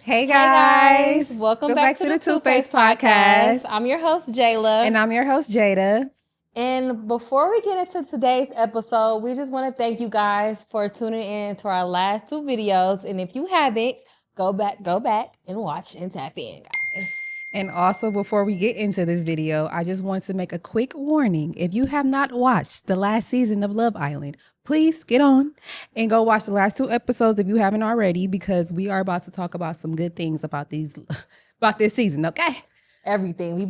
Hey guys, welcome back to the Two-Face Podcast. I'm your host Jayla, and I'm your host Jada. And before we get into today's episode, we just want to thank you guys for tuning in to our last two videos. And if you haven't, go back and watch and tap in, guys. And also, before we get into this video, I just want to make a quick warning. If you have not watched the last season of Love Island, please get on and go watch the last two episodes if you haven't already, because we are about to talk about some good things about this season, okay? Everything. We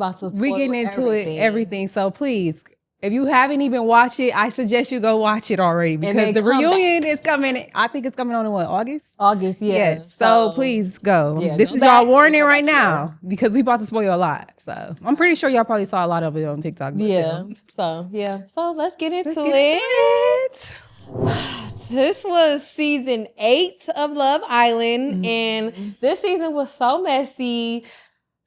getting into everything. So please, if you haven't even watched it, I suggest you go watch it already, because the reunion is coming. I think it's coming on in what, August? August, yeah. Yes. So please go. Yeah, this is y'all warning right now, because we about to spoil a lot. So I'm pretty sure y'all probably saw a lot of it on TikTok. Yeah. So let's get into it. This was season 8 of Love Island, and this season was so messy.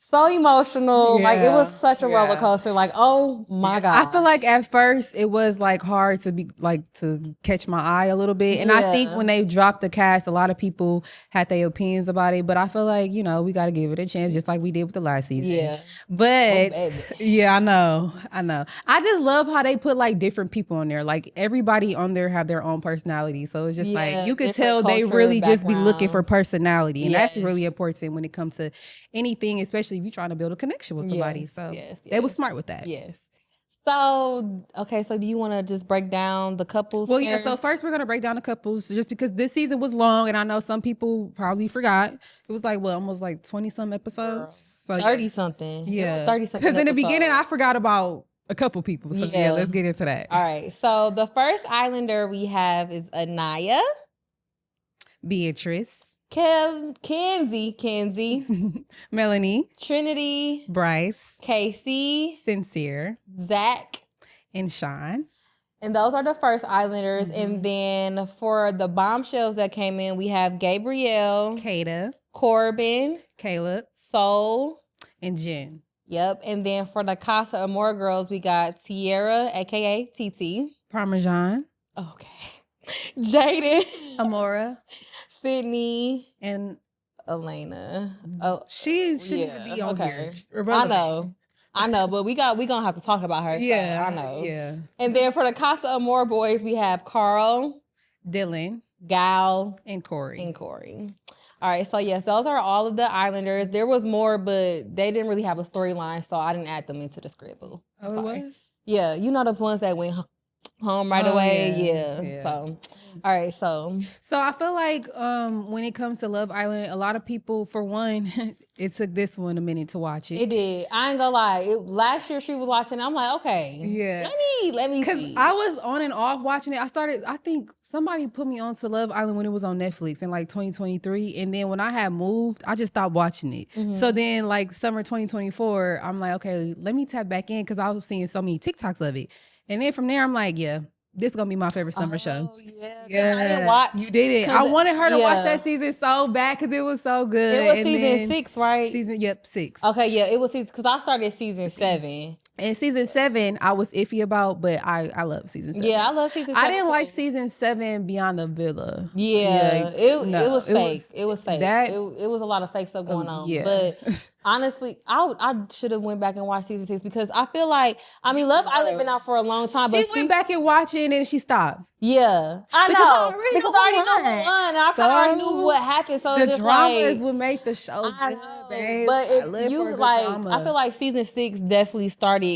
So emotional. Like, it was such a roller coaster. Like, oh my God. I feel like at first it was like hard to be like to catch my eye a little bit. And I think when they dropped the cast, a lot of people had their opinions about it. But I feel like, you know, we got to give it a chance, just like we did with the last season. Yeah. But I know. I just love how they put like different people on there. Like, everybody on there have their own personality. So it's just like, you could tell they really just be looking for personality. And that's really important when it comes to anything, especially if you're trying to build a connection with somebody. So they were smart with that. Yes. So, okay, so do you want to just break down the couples? Well, yeah, so first we're going to break down the couples, just because this season was long, and I know some people probably forgot. It was like, almost like 20-some episodes? So 30-something. Yeah. 30-something because in the beginning, I forgot about a couple people. So yeah, let's get into that. All right, so the first Islander we have is Anaya. Beatrice. Kenzie, Melanie, Trinity, Bryce, Casey, Sincere, Zach, and Sean. And those are the first Islanders. And then for the bombshells that came in, we have Gabrielle, Kada, Corbin, Caleb, Soul, and Jen. Yep. And then for the Casa Amor girls, we got Tierra, aka TT, Parmesan, Jaden, Amora, Sydney, and Elena. She shouldn't be on here. I know, but we gonna have to talk about her. Yeah, so I know. Yeah. And then for the Casa Amor boys, we have Carl, Dylan, Gal, and Corey. All right, so yes, those are all of the Islanders. There was more, but they didn't really have a storyline, so I didn't add them into the script. Oh, it was? Yeah, you know, those ones that went home right away. Yeah. So, all right. So I feel like when it comes to Love Island, a lot of people, for one, it took this one a minute to watch it. It did. I ain't gonna lie. Last year she was watching. I'm like, okay, yeah. Let me. Because I was on and off watching it. I think somebody put me on to Love Island when it was on Netflix in like 2023, and then when I had moved, I just stopped watching it. Mm-hmm. So then, like summer 2024, I'm like, okay, let me tap back in, because I was seeing so many TikToks of it. And then from there, I'm like, yeah, this is going to be my favorite summer show. Yeah. I didn't watch. You did it. I wanted her to watch that season so bad, because it was so good. It was season 6, right? 6. Okay, yeah, it was season, because I started season 7. And season 7, I was iffy about, but I love season 7. Yeah, I love season 7. I didn't like season 7 Beyond the Villa. Yeah, it was fake. It was fake. It was a lot of fake stuff going on. Yeah. But honestly, I should have went back and watched season 6, because I feel like, Love Island been out for a long time. But she went back and watching and she stopped. Yeah, I know. Because I already know who won, and I kind of already knew what happened. So the dramas would make the show good, babe. But I feel like season 6 definitely started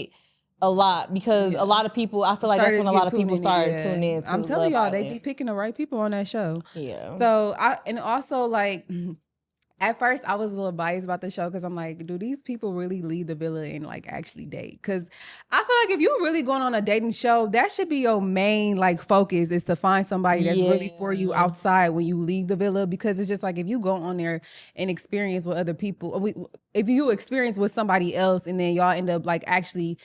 a lot, because a lot of people, I feel like that's when a lot of people started tuning in. I'm telling y'all, they be picking the right people on that show. Yeah. So and also like, at first I was a little biased about the show, because I'm like, do these people really leave the villa and like actually date? Because I feel like if you're really going on a dating show, that should be your main like focus, is to find somebody that's really for you outside when you leave the villa. Because it's just like, if you go on there and experience with other people, if you experience with somebody else and then y'all end up like actually,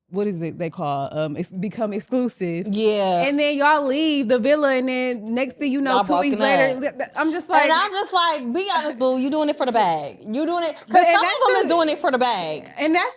what is it they call become exclusive, and then y'all leave the villa, and then next thing you know, 2 weeks later, I'm just like, be honest, boo, you doing it for the bag. You doing it because some of them is doing it for the bag, and that's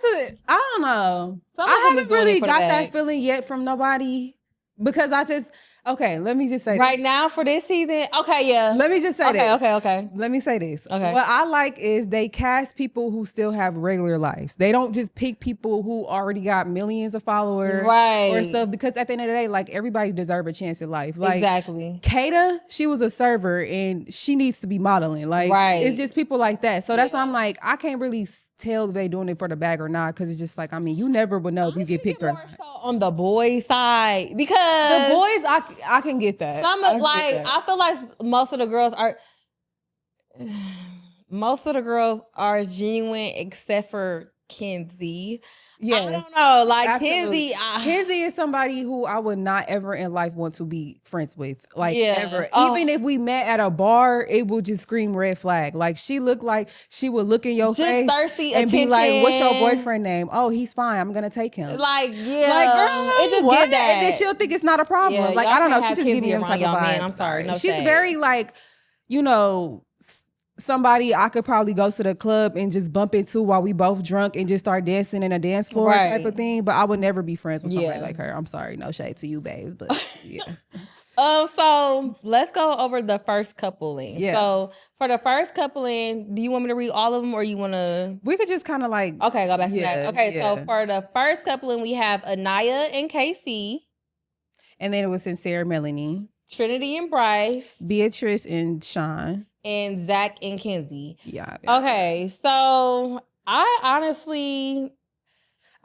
I don't know. I haven't really got that feeling yet from nobody because let me just say Right this. now for this season, okay, yeah. Let me just say this. Okay. Let me say this. Okay. What I like is they cast people who still have regular lives. They don't just pick people who already got millions of followers or stuff. Because at the end of the day, like everybody deserve a chance in life. Like exactly. Kata, she was a server and she needs to be modeling. Like it's just people like that. So that's why I'm like, I can't really tell if they doing it for the bag or not, because it's just like, I mean, you never would know if you get picked or not. So on the boys side, because the boys, I can get that. I feel like most of the girls are genuine except for Kenzie. Yes. I don't know. Like absolutely. Kenzie is somebody who I would not ever in life want to be friends with. Like ever. Even if we met at a bar, it would just scream red flag. Like she looked like she would look in your face thirsty and attention. Be like, what's your boyfriend name? Oh, he's fine. I'm gonna take him. Like, yeah. Like, girl, it just what? Did that. And then she'll think it's not a problem. Yeah, like, I don't know. She just give me them type of vibes. Man, I'm sorry. No she's shade. very like, you know, somebody I could probably go to the club and just bump into while we both drunk and just start dancing in a dance floor type of thing. But I would never be friends with somebody like her. I'm sorry, no shade to you, babes, but yeah. So let's go over the first couple in. Yeah. So for the first couple in, do you want me to read all of them or you want to? We could just kind of like. Okay, go back to that. Okay, so for the first couple in, we have Anaya and Casey. And then it was Sincere Melanie. Trinity and Bryce. Beatrice and Sean. And Zach and Kenzie. Yeah. Okay, so I honestly...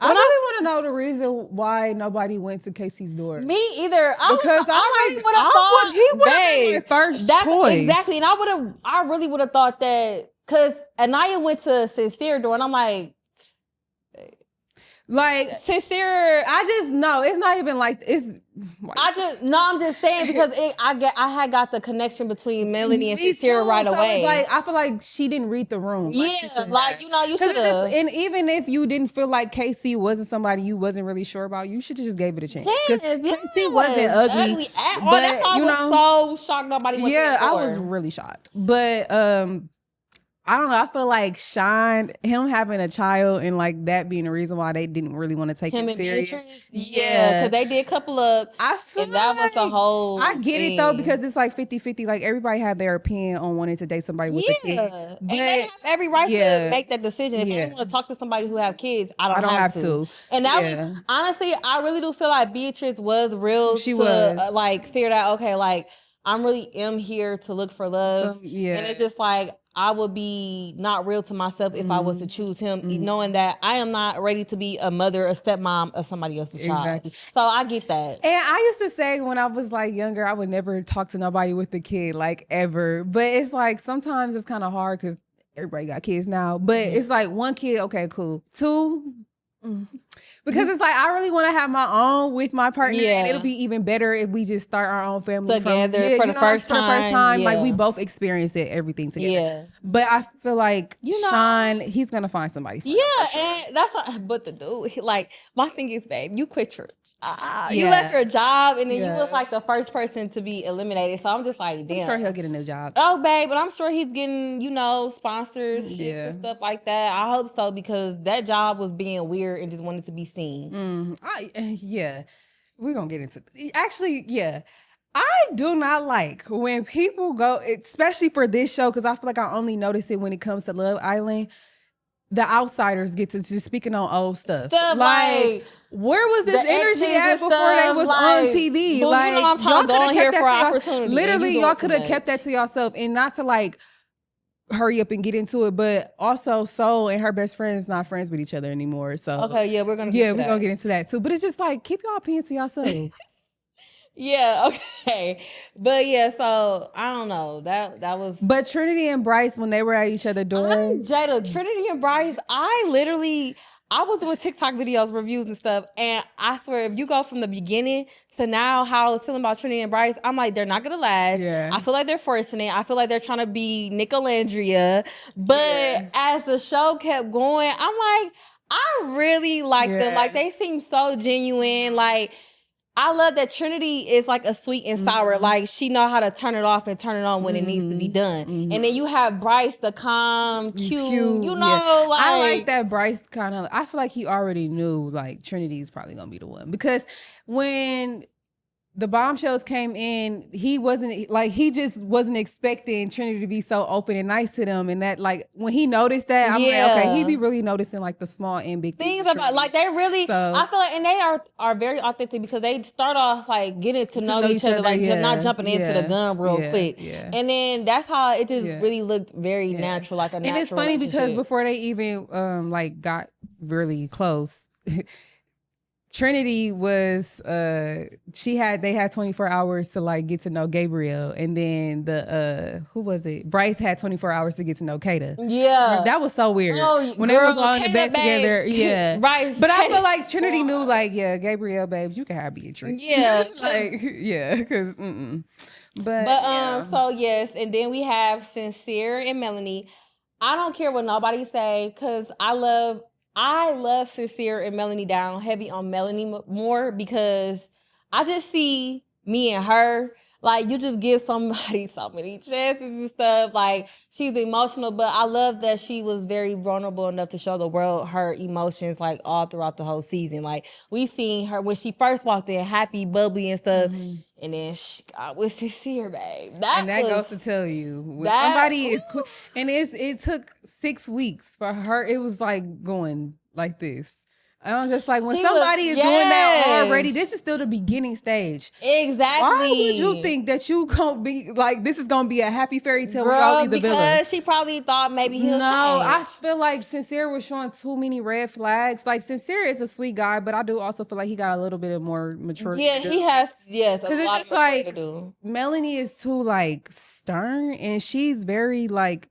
I really want to know the reason why nobody went to Casey's door. Me either. Because I really would have thought he would have been my first choice. Exactly. And I really would have thought that, because Anaya went to Sincere door and I'm like Sincere. I just know it's not even like it's. I'm just saying because I had got the connection between Melanie and Sincere right away. Like I feel like she didn't read the room. Yeah, like you should have. And even if you didn't feel like Casey wasn't somebody you wasn't really sure about, you should have just gave it a chance. Casey wasn't ugly. But that's why I was so shocked nobody went to the door. I was really shocked. But I don't know. I feel like Sean, him having a child and like that being the reason why they didn't really want to take him serious. Yeah, because they did couple up. I feel and that was a whole I get it though, because it's like 50-50. Like everybody had their opinion on wanting to date somebody with a kid. But, and they have every right to make that decision. If they want to talk to somebody who have kids, I don't have to. And that was, honestly, I really do feel like Beatrice was real. She was like figured out, okay, like I'm really am here to look for love. And it's just like, I would be not real to myself if I was to choose him, knowing that I am not ready to be a mother, a stepmom of somebody else's child. So I get that. And I used to say when I was like younger, I would never talk to nobody with a kid, like ever. But it's like sometimes it's kind of hard because everybody got kids now. But it's like one kid, okay, cool. Two. Because it's like I really want to have my own with my partner, and it'll be even better if we just start our own family together for the first time. Like we both experienced it, everything together. Yeah. But I feel like Sean, he's gonna find somebody. And that's what. But the dude, like my thing is, babe, you quit church. You left your job and then you was like the first person to be eliminated. So I'm just like, damn. I'm sure he'll get a new job. Oh, babe, but I'm sure he's getting, sponsors and stuff like that. I hope so, because that job was being weird and just wanted to be seen. We're going to get into actually, I do not like when people go, especially for this show, because I feel like I only notice it when it comes to Love Island. The outsiders get to just speaking on old stuff. Like, where was this energy at before they was on TV? Like, y'all could have kept that to yourself. Literally, y'all could have kept that to yourself, and not to like hurry up and get into it. But also, Soul and her best friends not friends with each other anymore. So we're gonna get into that too. But it's just like keep y'all opinions to yourself. But so I don't know. That was. But Trinity and Bryce, when they were at each other's door, Jada, Trinity and Bryce, I was doing TikTok videos, reviews and stuff, and I swear if you go from the beginning to now, how I was feeling about Trinity and Bryce, I'm like, they're not gonna last. I feel like they're forcing it. I feel like they're trying to be Nicolandria. But as the show kept going, I'm like, I really like them. Like they seem so genuine. Like, I love that Trinity is like a sweet and sour. Like she know how to turn it off and turn it on when it needs to be done. And then you have Bryce, the calm, cute. Like I like that Bryce kind of. I feel like he already knew like Trinity's probably gonna be the one, because when the bombshells came in, he just wasn't expecting Trinity to be so open and nice to them. And that, like, when he noticed that, I'm like, okay, he be really noticing like the small and big things about, like, they really, I feel like, and they are very authentic because they start off like getting to know each other, like not jumping into the gun real quick. Yeah. And then that's how it just really looked very natural, like a natural. And it's funny because before they even like got really close, Trinity was they had 24 hours to like get to know Gabrielle, and then who was it? Bryce had 24 hours to get to know Kata. Yeah, that was so weird. When they was all in the bed together. Yeah, Bryce. But I feel like Trinity knew, like, yeah, Gabrielle, babes, you can have Beatrice. Yeah, like, yeah, because so yes, and then we have Sincere and Melanie. I don't care what nobody say, because I love Sincere and Melanie down heavy on Melanie more, because I just see me and her, like, you just give somebody so many chances and stuff. Like, she's emotional, but I love that she was very vulnerable enough to show the world her emotions, like, all throughout the whole season. Like, we seen her when she first walked in, happy, bubbly and stuff. And then she got with Sincere, babe. That goes to tell you, when somebody is cool, and it took 6 weeks for her. It was like going like this. And I'm just like, when somebody is doing that already, this is still the beginning stage. Exactly. Why would you think that you gonna be like, this is gonna be a happy fairy tale? Girl, because she probably thought maybe he'll change. I feel like Sincere was showing too many red flags. Like, Sincere is a sweet guy, but I do also feel like he got a little bit of more maturity. Yeah, he has. Yes, because it's just like Melanie is too like stern, and she's very like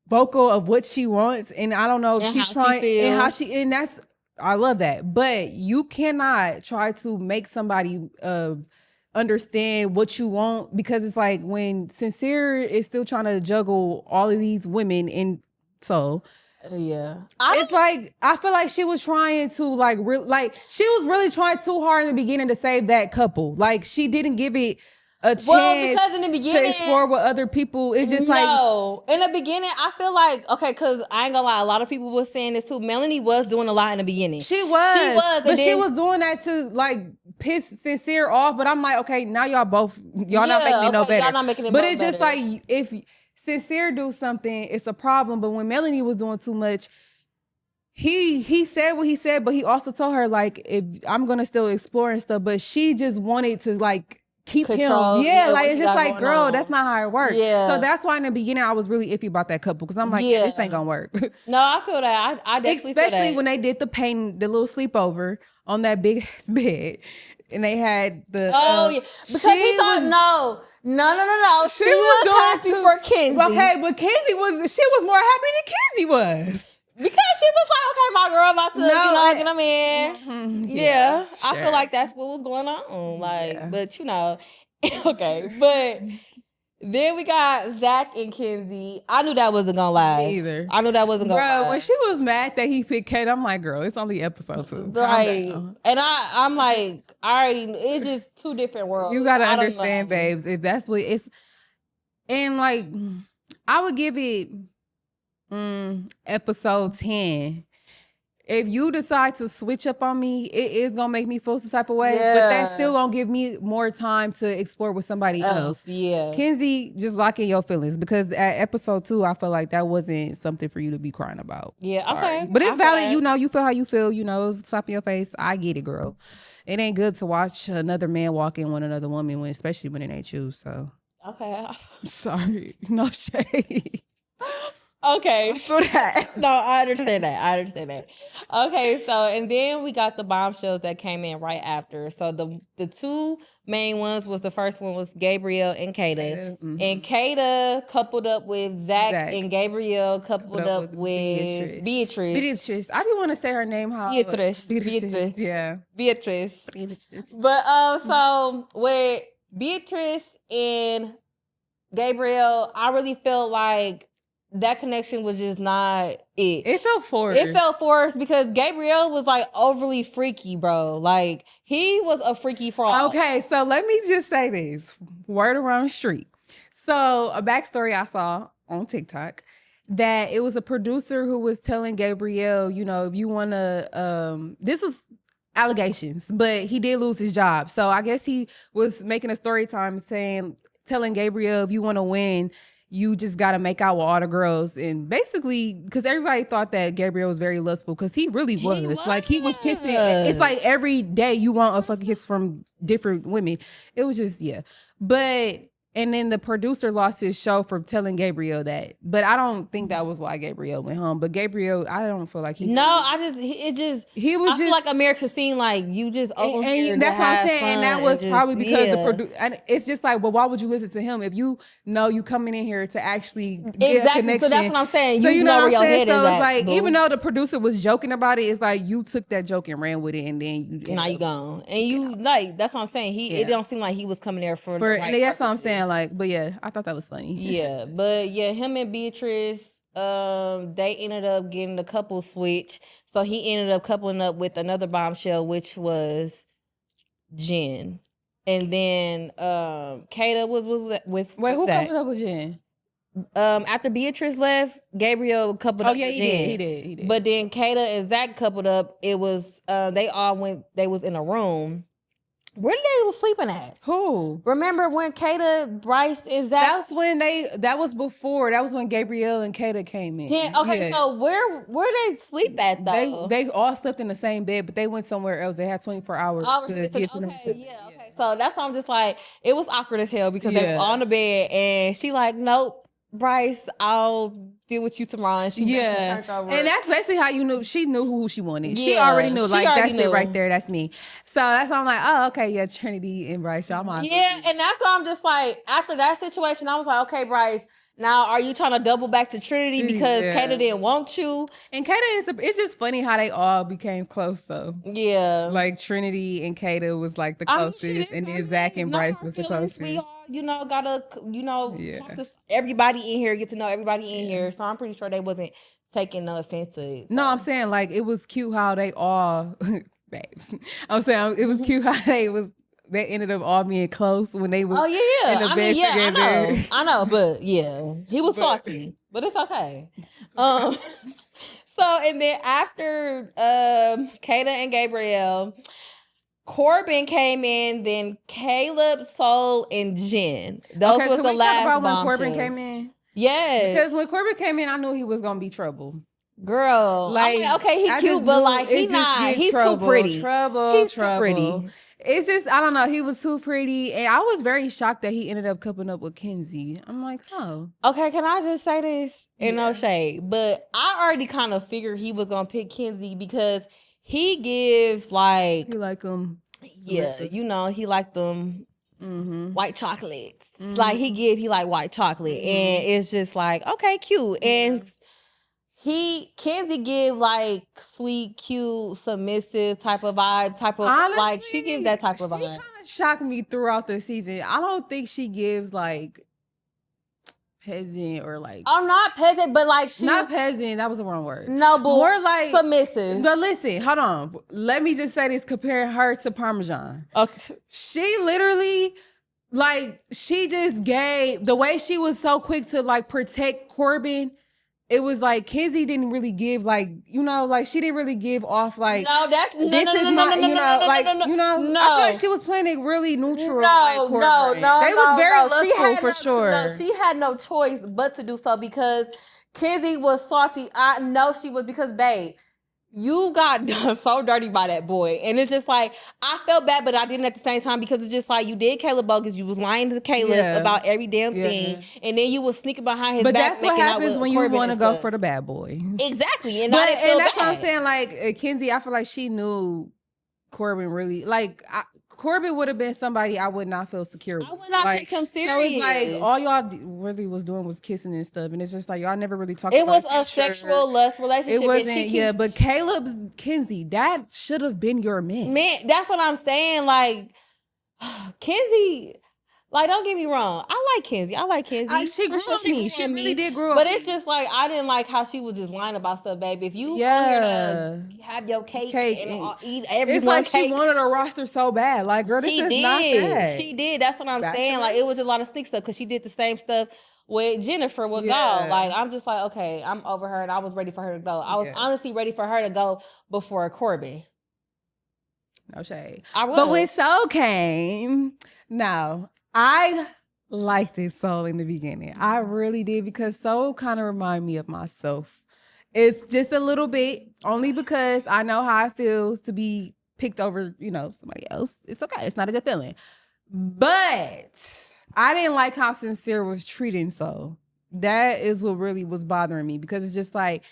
vocal of what she wants, and I don't know if she's trying and how she, and that's, I love that. But you cannot try to make somebody understand what you want, because it's like when Sincere is still trying to juggle all of these women, and so it's like, I feel like she was trying to like she was really trying too hard in the beginning to save that couple. Like, she didn't give it a chance, because in the beginning, to explore with other people. It's just in the beginning, I feel like, okay, because I ain't gonna lie, a lot of people were saying this too. Melanie was doing a lot in the beginning. She was, but she was doing that to like piss Sincere off. But I'm like, okay, now y'all not making it no better. Y'all not making it. But it's just like, if Sincere do something, it's a problem. But when Melanie was doing too much, he said what he said, but he also told her, like, if I'm gonna still explore and stuff. But she just wanted to like keep control him. Like, it's just like, girl, that's not how it works. So that's why in the beginning I was really iffy about that couple, because I'm like, this ain't gonna work. No, I feel that. I definitely especially feel that. When they did the little sleepover on that big ass bed, and they had the because he thought no. She was happy for Kenzie. Okay, but Kenzie was more happy than Kenzie was. Because she was like, okay, my girl about to, get him in. Yeah, sure. I feel like that's what was going on. Like, but okay. But then we got Zach and Kenzie. I knew that wasn't gonna last. Me either. I knew that wasn't gonna last. When she was mad that he picked Kate, I'm like, girl, it's only episode 2. Right. And I'm like, it's just two different worlds. You gotta understand, babes, if that's what it's, and like, I would give it episode 10. If you decide to switch up on me, it is gonna make me feel some type of way, but that's still gonna give me more time to explore with somebody else. Kenzie, just lock in your feelings, because at episode 2, I feel like that wasn't something for you to be crying about. Okay, but it's valid. You feel how you feel. It's the top of your face. I get it, girl. It ain't good to watch another man walk in with another woman, especially when it ain't you. So okay, sorry, no shade. Okay. For that. No, I understand that. Okay, so, and then we got the bombshells that came in right after. So the two main ones was, the first one was Gabrielle and Kata. And Kata coupled up with Zach. And Gabrielle coupled up with Beatrice. I didn't want to say her name. Beatrice. Yeah. Beatrice. But so with Beatrice and Gabrielle, I really felt like that connection was just not it. It felt forced. Because Gabrielle was like overly freaky, bro. Like, he was a freaky fraud. Okay, so let me just say this. Word around the street. So a backstory I saw on TikTok, that it was a producer who was telling Gabrielle, if you want to, this was allegations, but he did lose his job. So I guess he was making a story time telling Gabrielle, if you want to win, you just got to make out with all the girls. And basically, because everybody thought that Gabrielle was very lustful, because he really was. Like, he was kissing. It's like every day you want a fucking kiss from different women. It was just, yeah. But... And then the producer lost his show for telling Gabrielle that. But I don't think that was why Gabrielle went home. But Gabrielle, I don't feel like he... No, I feel like America seemed like you just over here and that's what I'm saying. And that was just, probably because the producer... And it's just like, well, why would you listen to him if you know you coming in here to actually get a connection? So that's what I'm saying. So you know where your head so is it's like, boo. even though the producer was joking about it, it's like you took that joke and ran with it, and then you... Now you gone. And you, like, that's what I'm saying. It don't seem like he was coming there for the right and that's what I'm saying. Like, but yeah, I thought that was funny. Yeah, but yeah, him and Beatrice, they ended up getting the couple switch. So he ended up coupling up with another bombshell, which was Jen. And then Kata was with Wait, who Zach. coupled up with Jen? After Beatrice left, Gabrielle coupled up with Jen. He did. But then Kata and Zach coupled up. It was they was in a room. Where did they was sleeping at? Who? Remember when Kata, Bryce, and Zach? That was before. That was when Gabrielle and Kata came in. Yeah. Okay. Yeah. So where they sleep at though? They all slept in the same bed, but they went somewhere else. They had 24 hours to get to them. Yeah. Okay. So that's why I'm just like, it was awkward as hell because they was on the bed and she like, nope, Bryce, I'll deal with you tomorrow. And she turned over. And that's basically how you knew. She knew who she wanted. She already knew. Like, that's it right there. That's me. So that's why I'm like, oh, okay, yeah, Trinity and Bryce, y'all might. Yeah, and that's why I'm just like, after that situation, I was like, okay, Bryce, now are you trying to double back to Trinity because Kata didn't want you? And Kata it's just funny how they all became close though. Yeah. Like Trinity and Kata was like the closest, and then Zach and Bryce was the closest. We all, gotta, talk to everybody in here, get to know everybody in here. So I'm pretty sure they wasn't taking no offense to it. No, I'm saying like it was cute how they all babes. I'm saying it was cute how they ended up all being close when they was in the bed together. I know, but yeah, he was salty, but it's okay. So and then after Kata and Gabrielle, Corbin came in, then Caleb, Soul, and Jen. Those was the last talk about when bombshells. Corbin came in? Yes. Because when Corbin came in, I knew he was gonna be trouble. Girl, like, okay, he cute, but like he's not. He's too pretty. He's too pretty. It's just, I don't know. He was too pretty, and I was very shocked that he ended up coupling up with Kenzie. I'm like, oh. Okay, can I just say this? And no shade, but I already kind of figured he was gonna pick Kenzie because he gives like, he like him. Yeah, he like them white chocolates. Like he like white chocolate, and it's just like, okay, cute. And Kenzie give like sweet, cute, submissive type of vibe, honestly, like she gives that type of vibe. She kind of shocked me throughout the season. I don't think she gives like peasant or like, not peasant, but like she not peasant. That was the wrong word. No, but more like submissive. But listen, hold on. Let me just say this: comparing her to Parmesan. Okay, she literally. Like, she just gave, the way she was so quick to like protect Corbin, it was like Kenzie didn't really give like, like she didn't really give off like, no, that's this is my, I feel like she was playing it really neutral. No, they was very lustful for sure. No, she had no choice but to do so because Kenzie was salty. I know she was because, babe, you got done so dirty by that boy. And it's just like, I felt bad, but I didn't at the same time because it's just like, you did Caleb bogus. You was lying to Caleb about every damn thing. And then you was sneaking behind his back. But that's what happens when you want to go for the bad boy. Exactly. And that's what I'm saying. Like, Kenzie, I feel like she knew Corbin really, like, Corbin would have been somebody I would not feel secure with. I would not take him serious. So it's like all y'all really was doing was kissing and stuff, and it's just like y'all never really talked about it. It was a sexual lust relationship. It wasn't, but Caleb's Kenzie, that should have been your man. Man, that's what I'm saying. Like, Kenzie, like, don't get me wrong. I like Kenzie. She grew on me. She really did grow up. But it's just like, I didn't like how she was just lying about stuff, baby. If you want to have your cake and eat everyone it's like cake. She wanted a roster so bad. Like, girl, this is not that. She did. That's what I'm saying. Like, it was a lot of sneak stuff because she did the same stuff with Jennifer with God. Like, I'm just like, okay, I'm over her and I was ready for her to go. I was honestly ready for her to go before Corbin. No shade. I was. But when Soul came, no, I liked it Soul in the beginning. I really did because Soul kind of reminded me of myself. It's just a little bit, only because I know how it feels to be picked over, somebody else. It's okay. It's not a good feeling. But I didn't like how Sincere was treating Soul. That is what really was bothering me because it's just like,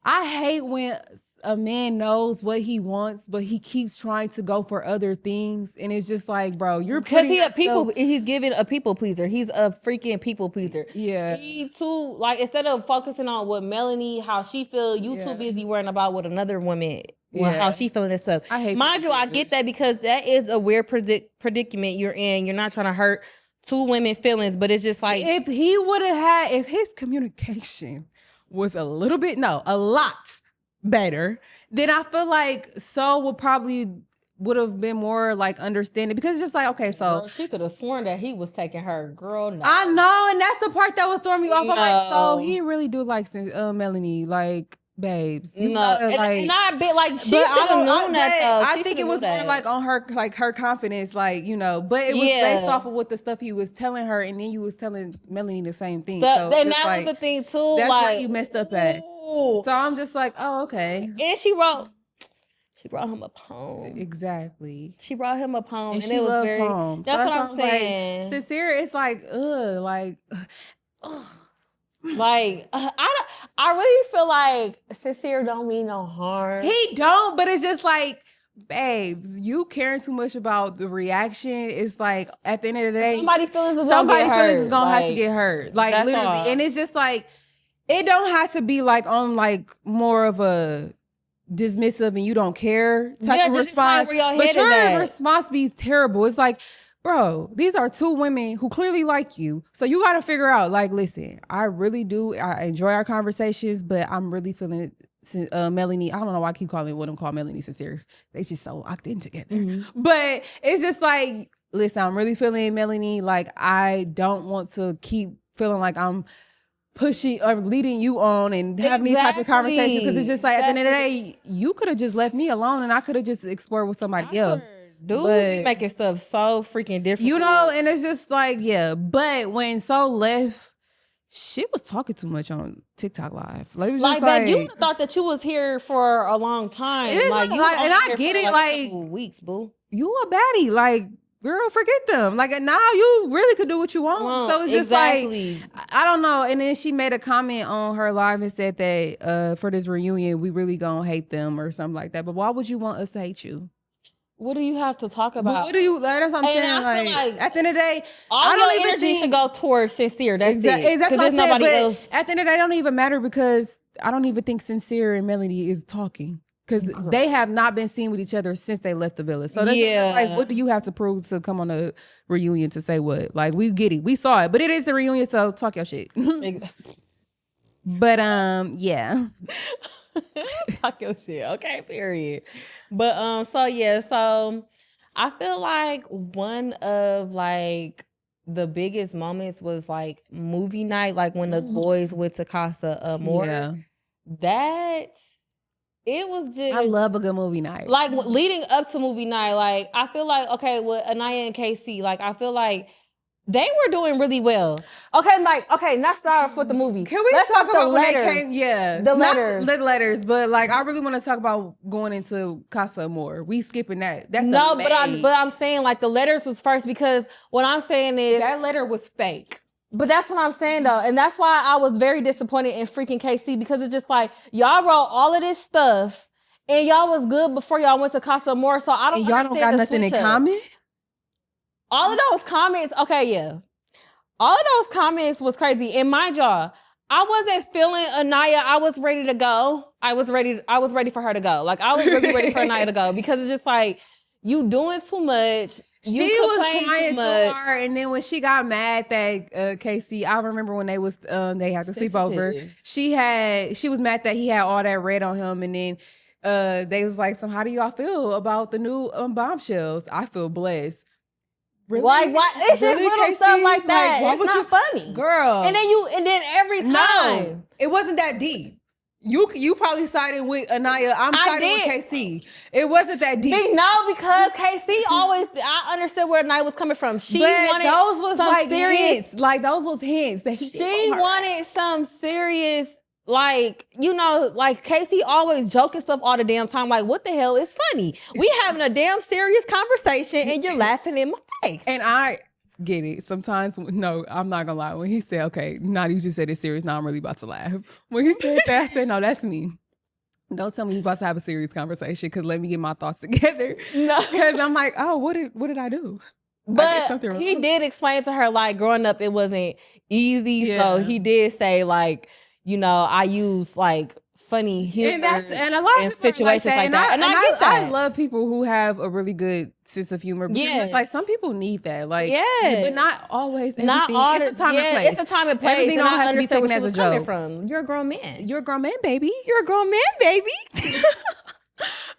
I hate when a man knows what he wants, but he keeps trying to go for other things. And it's just like, bro, you're because yourself... he's giving a people pleaser. He's a freaking people pleaser. Yeah. He too, like, instead of focusing on what Melanie, how she feel, you too busy worrying about what another woman, how she feeling and stuff. I hate Mind you, I get that because that is a weird predicament you're in. You're not trying to hurt two women's feelings, but it's just like, if his communication was a lot better, then I feel like Soul would have been more like understanding because it's just like, okay, so girl, she could have sworn that he was taking her. Girl, no. I know, and that's the part that was throwing me off. I'm like, so he really do like Melanie, like, babes. And I bet like she should have known that though. I think it was more like on her, like her confidence, like, but it was based off of what the stuff he was telling her, and then you was telling Melanie the same thing. So and that was the thing too. That's like, where you messed up at. So I'm just like, oh, okay. And she brought him a poem. Exactly. She brought him a poem, and she it was loved very. Poems. That's what I'm saying. Like, Sincere, it's like, Like, I really feel like Sincere don't mean no harm. He don't, but it's just like, babe, you caring too much about the reaction. It's like, at the end of the day, somebody's feelings is gonna have to get hurt. Like, literally. All. And it's just like, it don't have to be like on like more of a dismissive and you don't care type of response. But your response be terrible. It's like, bro, these are two women who clearly like you. So you got to figure out, like, listen, I really do. I enjoy our conversations, but I'm really feeling Melanie. I don't know why I keep calling what I'm called Melanie Sincere. They just so locked in together. Mm-hmm. But it's just like, listen, I'm really feeling Melanie. Like, I don't want to keep feeling like I'm pushing or leading you on and having these type of conversations. Because it's just like, at the end of the day, you could have just left me alone and I could have just explored with somebody else. Dude, be making stuff so freaking different. And it's just like, but when Soul left, she was talking too much on TikTok Live. Like, it was just like, you thought that you was here for a long time. It is like and I get it, like weeks, boo. You a baddie, like, girl, forget them. Like, now you really could do what you want. So it's just like, I don't know. And then she made a comment on her live and said that for this reunion, we really gonna hate them or something like that. But why would you want us to hate you? What do you have to talk about? What do you? That's what I'm saying. Like, at the end of the day, all your energy should go towards Sincere. That's it. Exactly. That's what I'm saying. But else. At the end of the day, it don't even matter because I don't even think Sincere and Melanie is talking because they have not been seen with each other since they left the village. So that's just like, what do you have to prove to come on a reunion to say what? Like, we get it, we saw it, but it is the reunion, so talk your shit. But yeah. Talk your shit. Okay, period. But so I feel like one of like the biggest moments was like movie night, like when the boys went to Casa Amor. Yeah. That it was just, I love a good movie night. Like leading up to movie night, like I feel like, okay, with Anaya and KC, like I feel like they were doing really well. Okay, not start off with the movie. Can we talk about the letters? The letters, but like I really want to talk about going into Casa Amor. We skipping that. That's but I'm saying like the letters was first because what I'm saying is that letter was fake. But that's what I'm saying though, and that's why I was very disappointed in freaking KC because it's just like y'all wrote all of this stuff and y'all was good before y'all went to Casa Amor. So I don't. And y'all don't got nothing in common. All of those comments, okay, yeah. All of those comments was crazy. And mind y'all, I wasn't feeling Anaya. I was ready to go. I was ready for her to go. Like, I was really ready for Anaya to go because it's just like, you doing too much. She was trying too hard. And then when she got mad that Casey, I remember when they had to sleep over. She was mad that he had all that red on him. And then they was like, so how do y'all feel about the new bombshells? I feel blessed. Really? Like what? It's just little stuff like that. Like, it's not funny, girl. And then every time, it wasn't that deep. You probably sided with Anaya. I'm siding with KC. It wasn't that deep. No, because KC always, I understood where Anaya was coming from. She wanted those was some like serious hints. Like those was hints that she wanted some serious, like, you know, like Casey always joking stuff all the damn time. Like, what the hell is funny? We having a damn serious conversation and you're laughing in my face. And I get it. Sometimes, no, I'm not gonna lie. When he said, okay, now you just said it's serious, now I'm really about to laugh. When he said that, I said, no, that's me. Don't tell me you're about to have a serious conversation because let me get my thoughts together. No. Because I'm like, oh, what did I do? But he did explain to her, like, growing up, it wasn't easy. Yeah. So he did say, like, you know, I use, like, funny humor and a lot of situations like that. And I get that. I love people who have a really good sense of humor. Yeah, it's like some people need that. Like, but not always. Not all. It's a time and place. It's a time and place. Everything don't have to be taken as a joke. From. You're a grown man. You're a grown man, baby. You're a grown man, baby.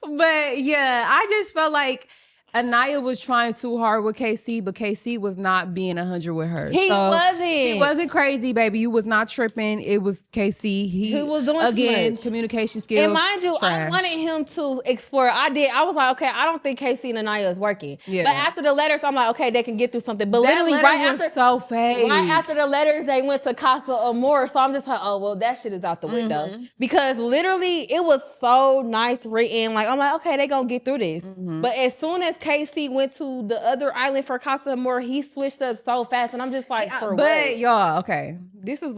But yeah, I just felt like Anaya was trying too hard with KC, but KC was not being 100 with her. He wasn't. He wasn't crazy, baby. You was not tripping. It was KC. He was doing again too much. Communication skills. And mind you, trash. I wanted him to explore. I was like, okay, I don't think KC and Anaya is working. Yeah. But after the letters, I'm like, okay, they can get through something. But that literally right after, so fake. Right after the letters, they went to Casa Amor. So I'm just like, oh well, that shit is out the window because literally it was so nice written. Like I'm like, okay, they gonna get through this. But as soon as KC went to the other island for Casa Amor, he switched up so fast, and I'm just like, but y'all, okay, this was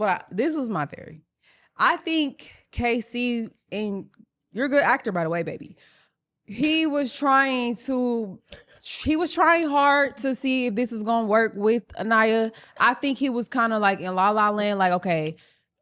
my theory. I think KC, and you're a good actor, by the way, baby. He was trying hard to see if this was gonna work with Anaya. I think he was kind of like in La La Land, like, okay,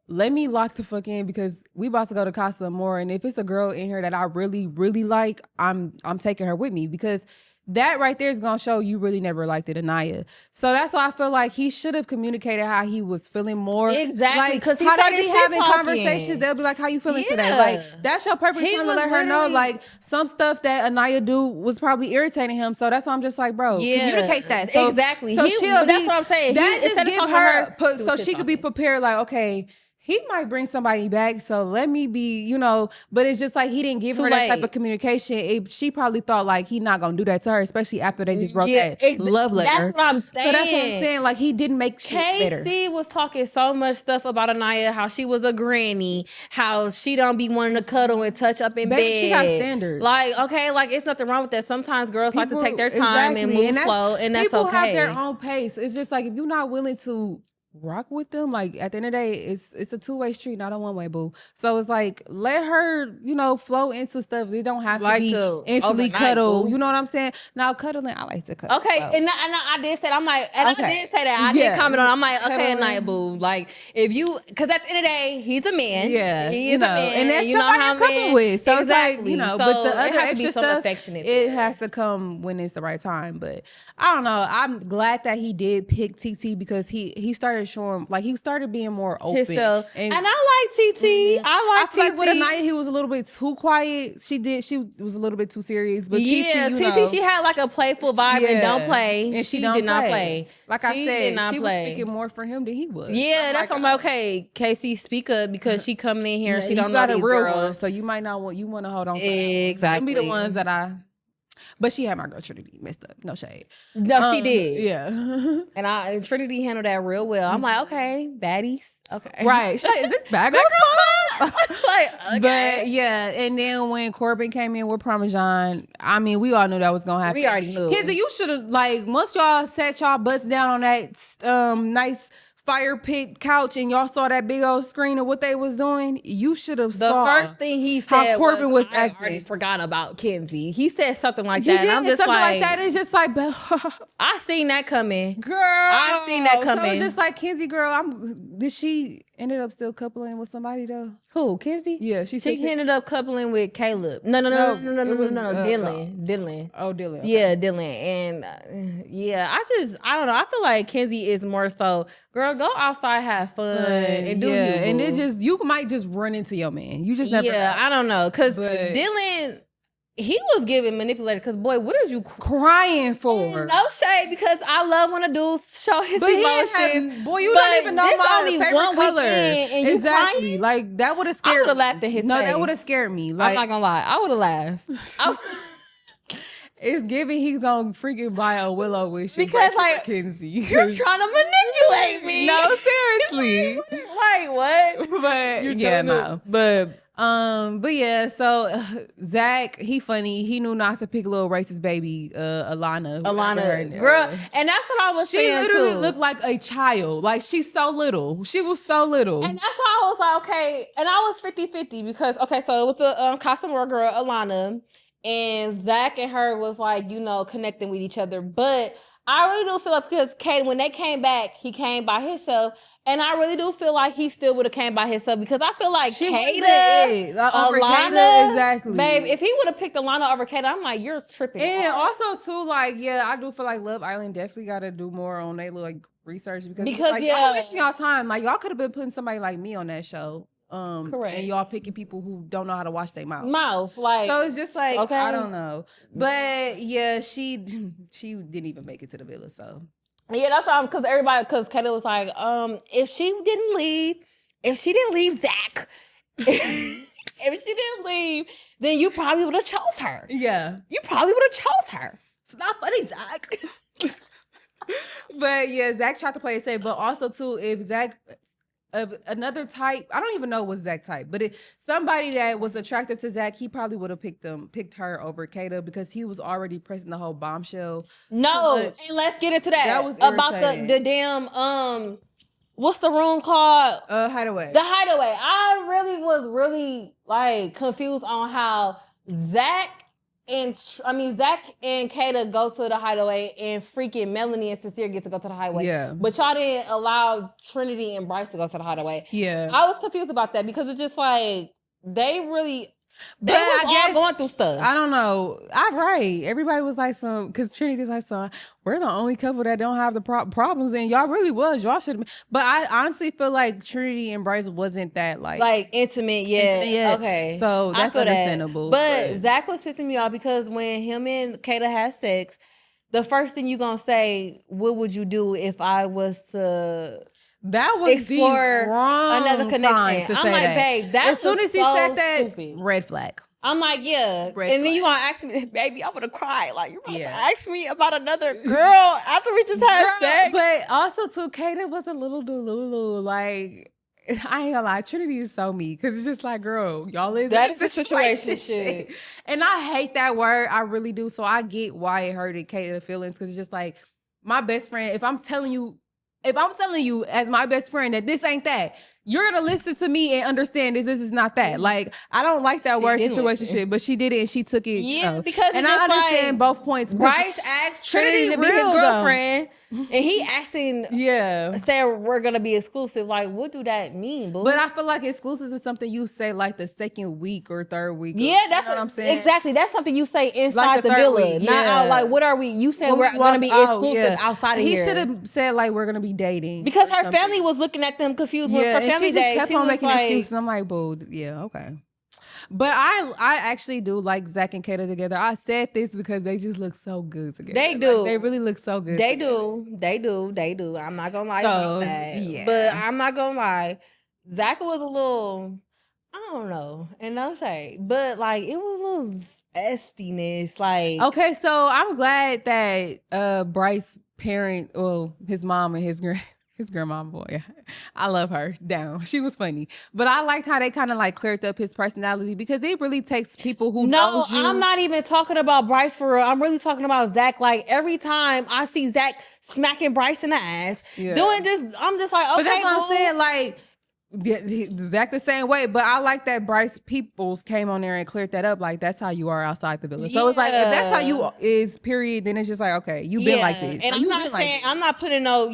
let me lock the fuck in because we about to go to Casa Amor, and if it's a girl in here that I really, really like, I'm taking her with me because that right there is gonna show you really never liked it, Anaya. So that's why I feel like he should have communicated how he was feeling more. Exactly, because like, how they be having conversations, they'll be like, "How you feeling today?" Like that's your perfect time to let her know. Like some stuff that Anaya do was probably irritating him. So that's why I'm just like, bro, communicate that. So, exactly. So that's what I'm saying. That just give her so she could be prepared. Like, okay, he might bring somebody back, so let me be, you know, but it's just like he didn't give her that type of communication. She probably thought like he not gonna do that to her, especially after they just wrote that love letter. That's what I'm saying. So that's what I'm saying. Like he didn't make shit better. Casey was talking so much stuff about Anaya, how she was a granny, how she don't be wanting to cuddle and touch up in bed. She got standards. Like, okay, like it's nothing wrong with that. Sometimes girls like to take their time and move slow, and that's people okay. People have their own pace. It's just like if you're not willing to rock with them, like at the end of the day, it's a two-way street, not a one-way, boo. So it's like let her, you know, flow into stuff. They don't have to be instantly cuddle. Boo. You know what I'm saying? Now cuddling, I like to cuddle. Okay, so. and I did say that. I'm like, and I did say that. I did comment on. I'm like, okay, Anaya, boo. Like if you, because at the end of the day, he's a man. Yeah, he is a man, and that's somebody you're coupled with. So exactly. It's like, you know, so but the other extra stuff, it has to come when it's the right time. But I don't know. I'm glad that he did pick TT because he started showing, like he started being more open. Himself. And I like TT. I feel like with Anaya, he was a little bit too quiet. She was a little bit too serious. But TT, she had like a playful vibe and don't play. And she did not play. Like I said, she was speaking more for him than he was. Yeah, that's what I'm like, okay, Casey, speak up because she coming in here and she don't know these girls. One, so you might not want to hold on to exactly. Them be the ones that but she had my girl Trinity messed up. No shade. No, she did. Yeah. And Trinity handled that real well. I'm like, okay, baddies. Okay. Right. Is this bad girl time? Like, okay. But yeah, and then when Corbin came in with Parmesan, I mean, we all knew that was gonna happen. We already knew. Kizzy, you should have, like, once y'all sat y'all butts down on that nice fire pit couch and y'all saw that big old screen of what they was doing, you should have saw the first thing he said how Corbin was acting. I already forgot about Kenzie. He said something like that. And I'm just something like that. It's just like, I seen that coming. Girl. I seen that coming. So it's just like, Kenzie, girl, did she ended up still coupling with somebody though? Who, Kenzie? Yeah, she ended up coupling with Caleb. No, Dylan. Oh, Dylan. Okay. Yeah, Dylan. And I don't know. I feel like Kenzie is more so, girl, go outside, have fun, and do you. And it just, you might just run into your man. You just never know. I don't know. Because Dylan, he was giving manipulated because, boy, what are you crying for? No shade, because I love when a dude show his emotions. Boy, you don't even know my only favorite one color. And Exactly. You crying? Like, that would have scared me. I would have laughed at his face. That would have scared me. Like, I'm not gonna lie. I would have laughed. It's giving he's gonna freaking buy a willow wish because like Kinsey. You're trying to manipulate me. No, seriously. Like what? But yeah, no. But yeah, so Zach, he funny. He knew not to pick a little racist baby, Alana, girl, and that's what I was saying. She literally looked like a child. Like, she's so little. She was so little, and that's why I was like, okay. And I was 50-50 because so with the Casa Amor girl, Alana, and Zach and her was like, connecting with each other. But I really do feel like, because Kate, when they came back, he came by himself. And I really do feel like he still would have came by himself, because I feel like Kata, Alana, exactly. Babe, if he would have picked Alana over Kata, I'm like, you're tripping. And also too, like, yeah, I do feel like Love Island definitely got to do more on their like research, because like, y'all wasting y'all time. Like, y'all could have been putting somebody like me on that show. Correct. And y'all picking people who don't know how to wash their mouth. Like, so it's just like, okay. I don't know. But yeah, she didn't even make it to the villa, so. Yeah, that's why because Kayla was like, if she didn't leave Zach, if she didn't leave, then you probably would have chose her. Yeah. You probably would have chose her. It's not funny, Zach. But yeah, Zach tried to play it safe, but also too, if Zach of another type, I don't even know what Zach type, but somebody that was attractive to Zach, he probably would have picked her over Kata, because he was already pressing the whole bombshell. No, and let's get into that. That was about the damn what's the room called? Hideaway. The Hideaway. I really was like confused on how Zach and Kata go to the Hideaway, and freaking Melanie and Sincere get to go to the Hideaway. Yeah. But y'all didn't allow Trinity and Bryce to go to the Hideaway. Yeah. I was confused about that, because it's just like they was all going through stuff. I don't know. Right. Everybody was like because Trinity's like we're the only couple that don't have the problems, and y'all really was. Y'all should have been. But I honestly feel like Trinity and Bryce wasn't that like intimate. Yeah. Okay. So that's understandable. But Zach was pissing me off, because when him and Kata had sex, the first thing you gonna say, what would you do if I was to... That was explore the wrong another connection. I'm like, babe, that's as soon as he said that, stupid. Red flag. I'm like, yeah. Then you gonna ask me, baby, I would have cried. Like, you gonna ask me about another girl after we just had sex. But also too, Kata was a little delulu. Like, I ain't gonna lie, Trinity is so me, because it's just like, girl, y'all is that is a situation shit. And I hate that word, I really do. So I get why it hurted Kata's feelings, because it's just like, my best friend, if I'm telling you as my best friend that this ain't that, you're gonna listen to me and understand this is not that. Like, I don't like that word situationship, but she did it and she took it. Yeah, because and I understand both points. Bryce asked Trinity to be his girlfriend, and he asking, saying we're gonna be exclusive. Like, what do that mean, boo? But I feel like exclusive is something you say like the second week or third week. Yeah, that's what I'm saying. Exactly, that's something you say inside like the villa, week, not out. Like, what are we? You saying we're gonna be exclusive outside of here? He should have said like we're gonna be dating, because her family was looking at them confused with her family day. Kept on making excuses. I'm like, boo, yeah, okay. But I actually do like Zach and Kata together. I said this because they just look so good together. They do. Like, they really look so good. They do. I'm not gonna lie about that. Yeah. But I'm not gonna lie. Zach was a little, I don't know, and I'm saying, but like it was a little zestiness. Like, okay, so I'm glad that Bryce parent, his mom and his grandma, boy, I love her down. She was funny. But I liked how they kind of like cleared up his personality, because it really takes people who knows you. I'm not even talking about Bryce for real. I'm really talking about Zach. Like, every time I see Zach smacking Bryce in the ass, doing this, I'm just like, okay. But that's what I'm saying. Like, Zach the same way, but I like that Bryce Peoples came on there and cleared that up. Like, that's how you are outside the villa. So it's like, if that's how you is, period, then it's just like, okay, you've been like this. And I'm not saying, I'm not putting no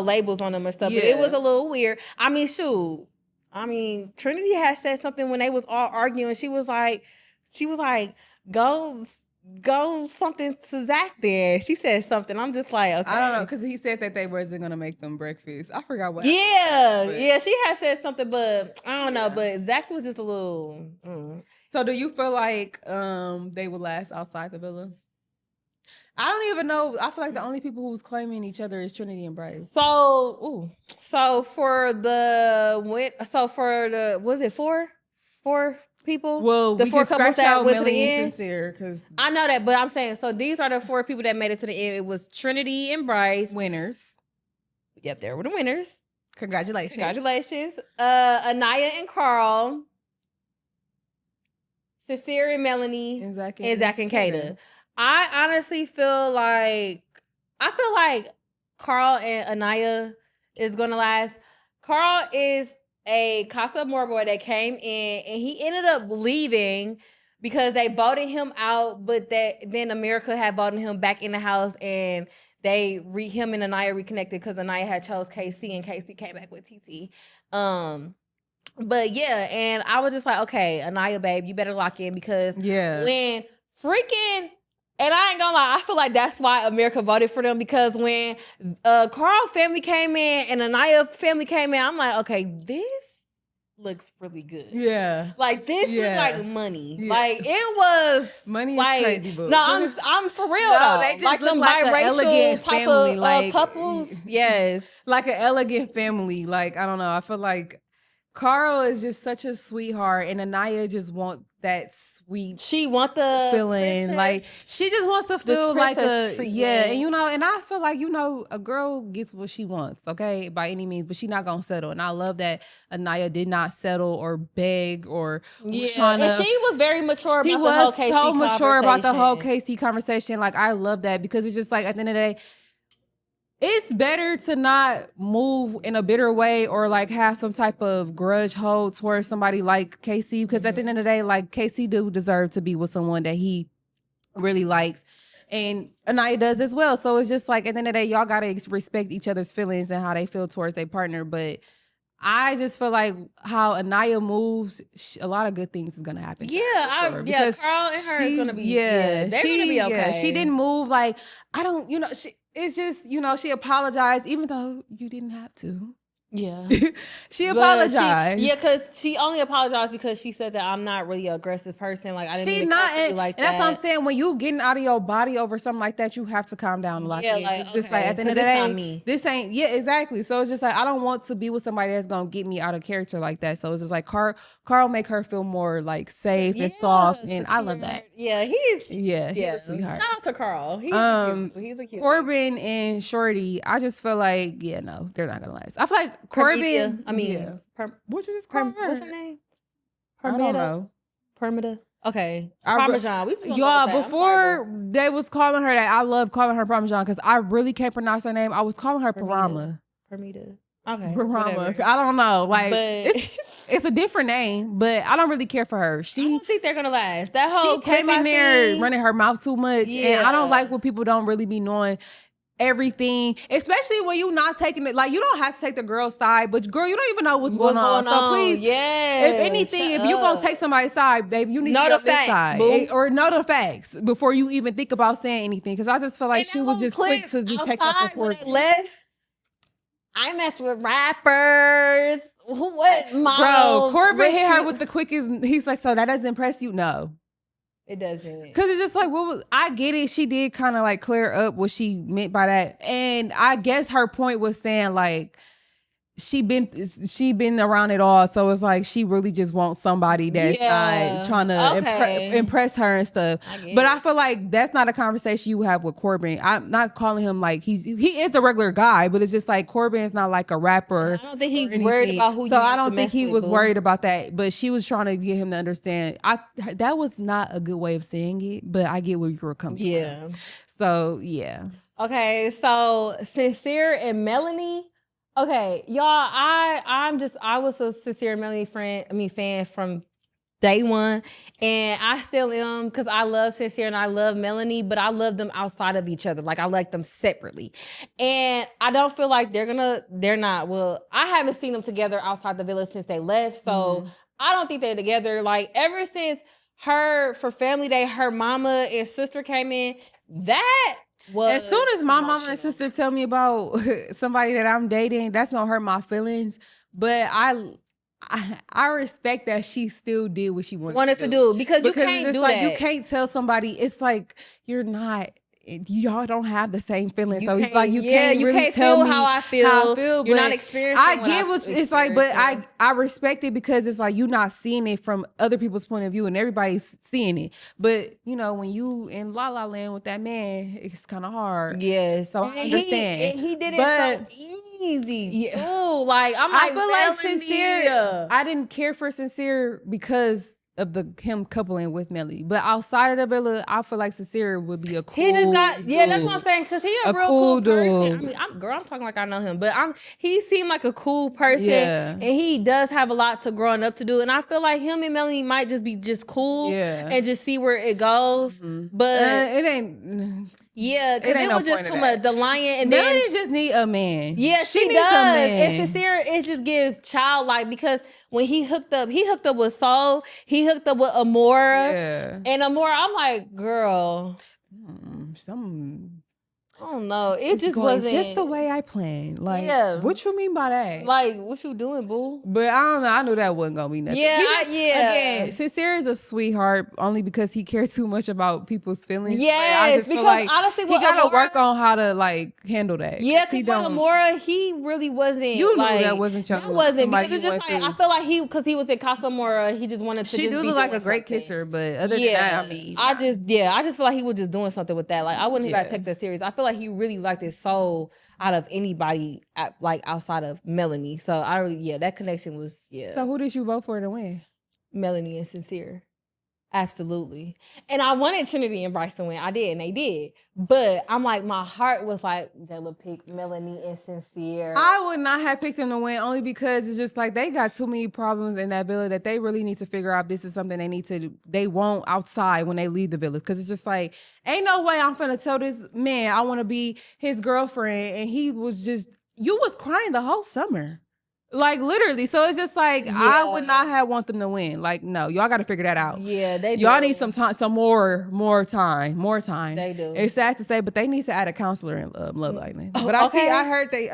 labels on them and stuff, but it was a little weird. I mean, shoot. I mean, Trinity had said something when they was all arguing. She was like, go go something to Zach then. She said something. I'm just like, okay. I don't know, because he said that they wasn't going to make them breakfast. I forgot what. Yeah, she had said something, but I don't know. But Zach was just a little. So do you feel like they would last outside the villa? I don't even know. I feel like the only people who's claiming each other is Trinity and Bryce. So for the was it four people? Well, the we four can couples scratch that out went to the Melanie end. Sincere because I know that, but I'm saying so these are the 4 people that made it to the end. It was Trinity and Bryce, winners. Yep, they were the winners. Congratulations. Anaya and Carl, Sincere and Melanie, and Zach and Kata. I honestly feel like Carl and Anaya is gonna last. Carl is a Casa Amor boy that came in and he ended up leaving because they voted him out, but then America had voted him back in the house and him and Anaya reconnected because Anaya had chose KC and KC came back with TT. But yeah, and I was just like, okay, Anaya, babe, you better lock in because when freaking, and I ain't gonna lie, I feel like that's why America voted for them because when Carl family came in and Anaya family came in, I'm like, okay, this looks really good. Yeah. Like this looked like money. Yeah. Like it was money like, is crazy, boo. No, I'm for real though. They just like look them like an elegant type family, of like couples. Yes. Like an elegant family. Like, I don't know. I feel like Carl is just such a sweetheart, and Anaya just want that sweet. She want the feeling princess. Like she just wants to feel like a treatment. And I feel like a girl gets what she wants, okay, by any means, but she's not gonna settle. And I love that Anaya did not settle or beg or trying to. And she was very mature. She about was the whole KC so mature about the whole KC conversation. Like I love that because it's just like at the end of the day. It's better to not move in a bitter way or like have some type of grudge hold towards somebody like KC because at the end of the day, like KC do deserve to be with someone that he really likes. And Anaya does as well. So it's just like at the end of the day, y'all gotta respect each other's feelings and how they feel towards their partner. But I just feel like how Anaya moves, a lot of good things is gonna happen. Because Carl and her is gonna be they're gonna be okay. Yeah, she didn't move like it's just, she apologized, even though you didn't have to. Yeah. She apologized. Because she only apologized because she said that I'm not really an aggressive person. Like, I didn't mean to talk to you like that. That's what I'm saying. When you getting out of your body over something like that, you have to calm down and lock in. Like, it's just like, at the end of the day, this ain't, exactly. So it's just like, I don't want to be with somebody that's going to get me out of character like that. So it's just like, Carl make her feel more like safe and soft. And I love that. Yeah, he's a sweetheart. Shout out to Carl. He's a cute. Corbin and Shorty, I just feel like, they're not going to last. I feel like Corbin, what you just call her? What's her name? Parmida? I don't know. Parmida. Okay. Parmesan. Y'all, before they was calling her that, I love calling her Parmesan because I really can't pronounce her name. I was calling her Parama. Parmida. Okay. Parama. I don't know. Like, it's a different name, but I don't really care for her. I don't think they're going to last. That whole she came in there running her mouth too much. Yeah. And I don't like when people don't really be knowing everything, especially when you not taking it. Like, you don't have to take the girl's side, but girl, you don't even know what's going on. So please, if anything, if you gonna take somebody's side, baby, you need to know the facts, or know the facts before you even think about saying anything. Because I just feel like she was just quick to just take up her report. Left, I mess with rappers. What models? Bro, Corbin hit her with the quickest. He's like, so that doesn't impress you? No. It doesn't. Because it's just like, I get it. She did kind of like clear up what she meant by that. And I guess her point was saying like, she been around it all. So it's like, she really just wants somebody that's not trying to impress her and stuff. But I feel like that's not a conversation you have with Corbin. I'm not calling him like he is a regular guy, but it's just like Corbin's not like a rapper. I don't think he's worried about who. So I don't think he was worried about that. But she was trying to get him to understand. That was not a good way of saying it, but I get where you were coming from. So yeah. Okay, so Sincere and Melanie. Okay, y'all, I was a Sincere Melanie fan from day one, and I still am because I love Sincere and I love Melanie, but I love them outside of each other. Like, I like them separately, and I don't feel like they're not. Well, I haven't seen them together outside the villa since they left, so I don't think they're together. Like, ever since for Family Day, her mama and sister came in. That was as soon as my mama and emotional. sister tell me about somebody that I'm dating, that's gonna hurt my feelings. But I respect that she still did what she wanted to do because you can't it's just do like that. you can't tell somebody. It's like you're not. Y'all don't have the same feelings, so it's can't- like you yeah, can't you really can't tell feel me how I feel. You're but not experiencing I what get I'm what it's like, but experiencing. I respect it because it's like you're not seeing it from other people's point of view, and everybody's seeing it. But you know, when you in La La Land with that man, it's kind of hard. Yes, So I understand. He did it But so easy. yeah. Too. Like I'm like, I feel like Melanie. Sincere. I didn't care for Sincere because of him coupling with Melly, but outside of the Bella, I feel like Sincere would be a cool. He just got dude. that's what I'm saying, because he a real cool person. I mean, I'm talking like I know him, but he seemed like a cool person, and he does have a lot to growing up to do, and I feel like him and Melanie might just be just cool, and just see where it goes, but it ain't. Yeah, because it was just too much. The lion and Melanie then just need a man. Yeah, she needs does. A man. And Sincere, it just gives childlike, because when he hooked up with Soul, he hooked up with Amora, and Amora, I'm like, girl, I don't know. It just wasn't just the way I planned. Like, what you mean by that? Like, what you doing, boo? But I don't know. I knew that wasn't gonna be nothing. Again, Sincere is a sweetheart only because he cares too much about people's feelings. Yes, I just feel like honestly, he gotta work on how to like handle that. Yeah, because with Amora, he really wasn't. You like, knew that wasn't your. That wasn't, because it's just like I feel like because he was in Casa Amor, he just wanted to. She just do be look like a great kisser, but other than that, I mean, I just feel like he was just doing something with that. Like I wouldn't even take that serious. I feel like he really liked his soul out of anybody like outside of Melanie. So I really, that connection was So who did you vote for to win? Melanie and Sincere. Absolutely. And I wanted Trinity and Bryce to win. I did, and they did. But I'm like, my heart was like, Jayla picked Melanie and Sincere. I would not have picked them to win, only because it's just like they got too many problems in that villa that they really need to figure out. This is something they want outside when they leave the villa. Because it's just like, ain't no way I'm finna tell this man I want to be his girlfriend. And he was just, you was crying the whole summer. Like literally, so it's just like I would not have want them to win. Like no, y'all got to figure that out. Yeah, they do. Y'all need some time, some more time. They do. It's sad to say, but they need to add a counselor in Love Island. But I heard they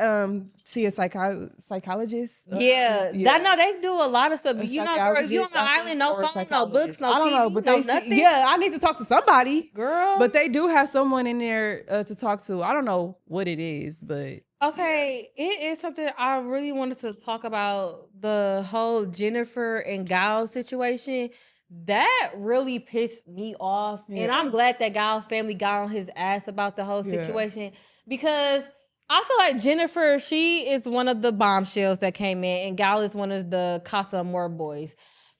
see a psychologist. I know they do a lot of stuff. You know, girl, you on the island, no phone, no books, no TV, I don't know, but nothing. I need to talk to somebody, girl. But they do have someone in there to talk to. I don't know what it is, but. Okay, it is something I really wanted to talk about, the whole Jennifer and Gal situation. That really pissed me off. And I'm glad that Gal family got on his ass about the whole situation, because I feel like Jennifer, she is one of the bombshells that came in, and Gal is one of the Casa Amor boys.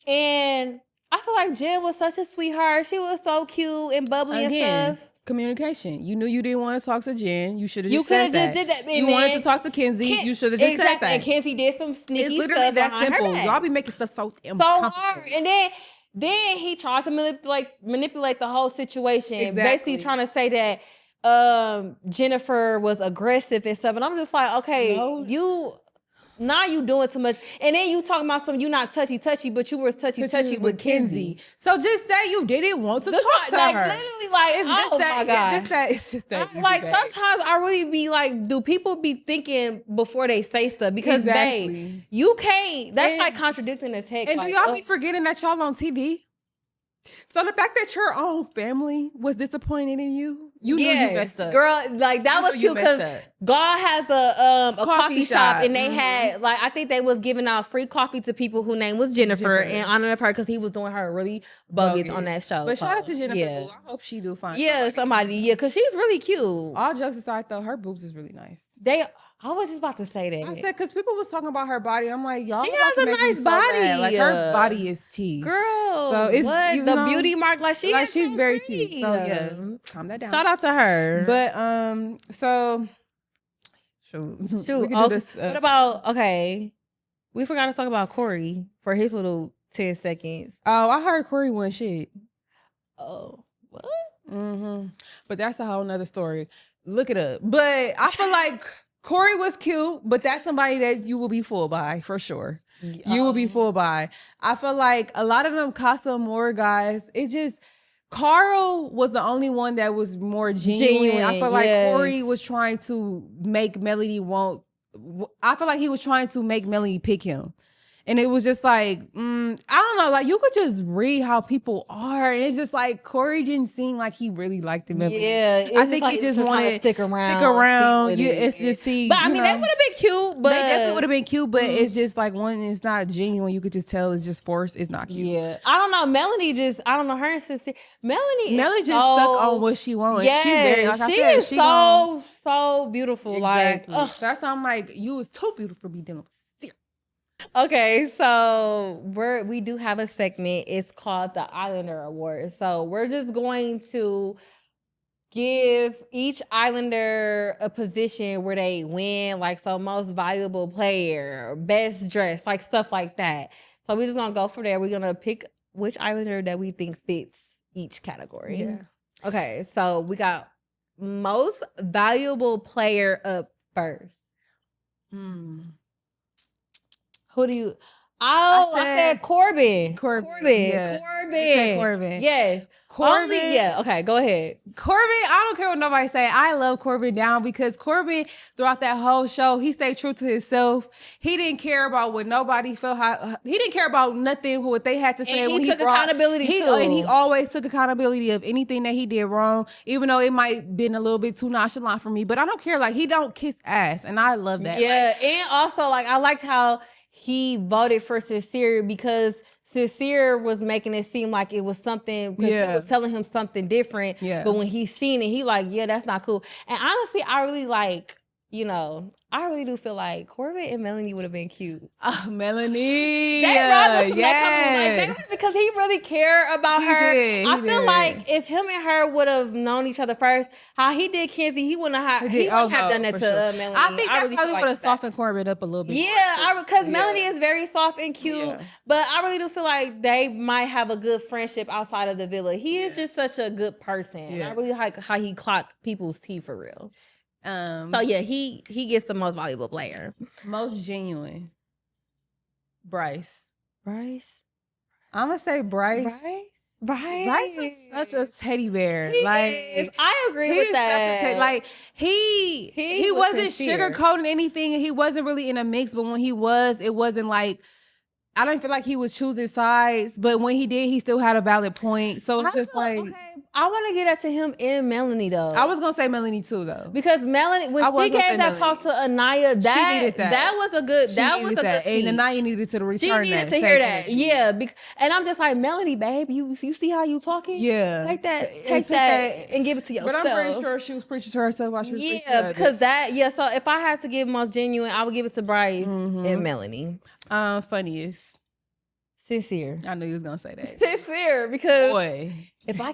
And I feel like Jen was such a sweetheart. She was so cute and bubbly and stuff. Communication. You knew you didn't want to talk to Jen. You should have just said that. You did that. You wanted to talk to Kenzie. You should have just said that. And Kenzie did some sneaky stuff. It's literally that simple. Y'all be making stuff so hard. And then he tries to manipulate the whole situation. Basically trying to say that Jennifer was aggressive and stuff. And I'm just like, okay, now you doing too much. And then you talking about you not touchy, but you were touchy with Kenzie. So just say you didn't want to talk to her. Literally, like, it's just that. It's just that. Like, sometimes I really be like, do people be thinking before they say stuff? Because you can't. That's like contradicting as heck. And like, do y'all be forgetting that y'all on TV? So the fact that your own family was disappointed in you, you knew you messed up. Girl, like that was cute, because God has a coffee shop, and they had, like, I think they was giving out free coffee to people whose name was Jennifer in honor of her, because he was doing her really bogus on that show. But shout out to Jennifer. I hope she do find somebody. Because she's really cute. All jokes aside, though, her boobs is really nice. I was just about to say that. I said, because people was talking about her body. I'm like, y'all, she has a nice body. Like, her body is T. Girl. So it's the beauty mark, like she's very T. So calm that down. Shout out to her. But so shoot. We can do this. What about we forgot to talk about Corey for his little 10 seconds. Oh, I heard Corey won shit. Oh, what? But that's a whole nother story. Look it up. But I feel like Corey was cute, but that's somebody that you will be fooled by for sure. You will be fooled by. I feel like a lot of them Casa Amor guys, it's just Carl was the only one that was more genuine. I feel like Corey was trying to make Melanie want. I feel like he was trying to make Melanie pick him. And it was just like, I don't know, like you could just read how people are. And it's just like Corey didn't seem like he really liked him. Yeah, I think he just wanted to stick around. It's just But I mean, that would have been cute. But they definitely would have been cute. But it's just like when it's not genuine, you could just tell it's just forced. It's not cute. Yeah, I don't know. Melanie just, I don't know her and Sincere. Melanie just stuck on what she wanted. Yeah, she's very, like she is so beautiful. Exactly. Like, so that's why I'm like, you was too beautiful for me dealing with. Okay, so we do have a segment. It's called the Islander Award. So we're just going to give each Islander a position where they win, like so most valuable player, best dressed, like stuff like that. So we're just gonna go from there. We're gonna pick which Islander that we think fits each category. Yeah. Okay, so we got most valuable player up first. Who do you? Oh, I said Corbin. Corbin. Yeah. Corbin. Yes. Corbin. Okay, go ahead. Corbin, I don't care what nobody say. I love Corbin down because Corbin, throughout that whole show, he stayed true to himself. He didn't care about what nobody felt. He didn't care about nothing, what they had to say. And he took accountability too. And he always took accountability of anything that he did wrong, even though it might been a little bit too nonchalant for me. But I don't care. Like, he don't kiss ass, and I love that. Yeah, and also, like, I liked how he voted for Sincere because Sincere was making it seem like it was something, because he was telling him something different. Yeah. But when he seen it, he like, yeah, that's not cool. And honestly, I really like, I really do feel like Corbin and Melanie would have been cute. Melanie. They brought us from that couple. Like, that was because he really cared about her. I feel like if him and her would have known each other first, how he did Kenzie, he wouldn't have done that to Melanie. I think that probably would have softened Corbin up a little bit. Yeah, because Melanie is very soft and cute. But I really do feel like they might have a good friendship outside of the villa. He is just such a good person. And I really like how he clocked people's teeth for real. So yeah, he gets the most valuable player. Most genuine. Bryce. I'm gonna say Bryce. Bryce is such a teddy bear. I agree with that. He wasn't sugarcoating anything, and he wasn't really in a mix. But when he was, it wasn't like, I don't feel like he was choosing sides. But when he did, he still had a valid point. So it's just like. Okay. I want to get that to him and Melanie though. I was gonna say Melanie too though, because Melanie, when she gave that talk to Anaya, that was a good. That was a good speech. And Anaya needed to return. She needed to hear that. Yeah, and I'm just like, Melanie, babe, you see how you talking? Yeah, take that, and give it to yourself. But I'm pretty sure she was preaching to herself while she was preaching. Yeah, because So if I had to give most genuine, I would give it to Bryce and Melanie. Funniest. Sincere. I knew you was gonna say that. Sincere, because if I